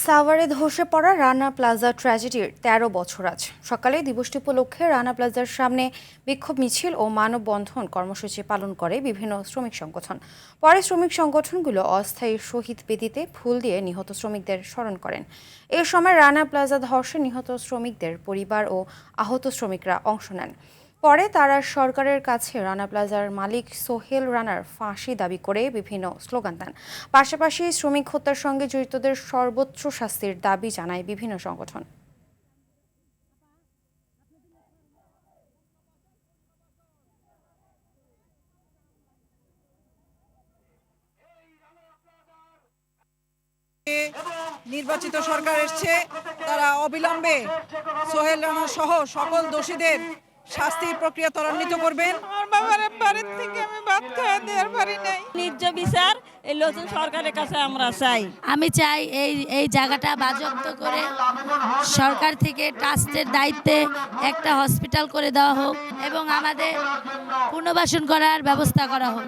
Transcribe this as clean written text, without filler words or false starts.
সাভারে ধসে পড়া রানা প্লাজা ট্র্যাজেডির ১৩ বছর আজ। সকালে দিবসটি উপলক্ষে রানা প্লাজার সামনে বিক্ষোভ মিছিল ও মানববন্ধন কর্মসূচি পালন করে বিভিন্ন শ্রমিক সংগঠন। পরে শ্রমিক সংগঠনগুলো অস্থায়ী শহীদ বেদিতে ফুল দিয়ে নিহত শ্রমিকদের স্মরণ করেন। এ সময় রানা প্লাজা ধসে নিহত শ্রমিকদের পরিবার ও আহত শ্রমিকরা অংশ নেন। পরে তারা সরকারের কাছে রানা প্লাজার মালিক সোহেল রানার ফাঁসি দাবি করে বিভিন্ন স্লোগান দেন। পাশাপাশি শ্রমিক হত্যার সঙ্গে জড়িতদের সর্বোচ্চ শাস্তির দাবি জানায় বিভিন্ন সংগঠন। নির্বাচিত সরকার এসছে, তারা অবিলম্বে সোহেল রানা সহ সকল দোষীদের শাস্তির প্রক্রিয়া ত্বরান্বিত করবেন। আমার বাবার বাড়ির থেকে আমি ভাত খাওয়া দেওয়ার পারি নাই। ন্যায্য বিচার এই নতুন সরকারের কাছে আমরা চাই। আমি চাই এই জায়গাটা বাজেয়াপ্ত করে সরকার থেকে ট্রাস্টের দায়িত্বে একটা হসপিটাল করে দেওয়া হোক এবং আমাদের পুনর্বাসন করার ব্যবস্থা করা হোক।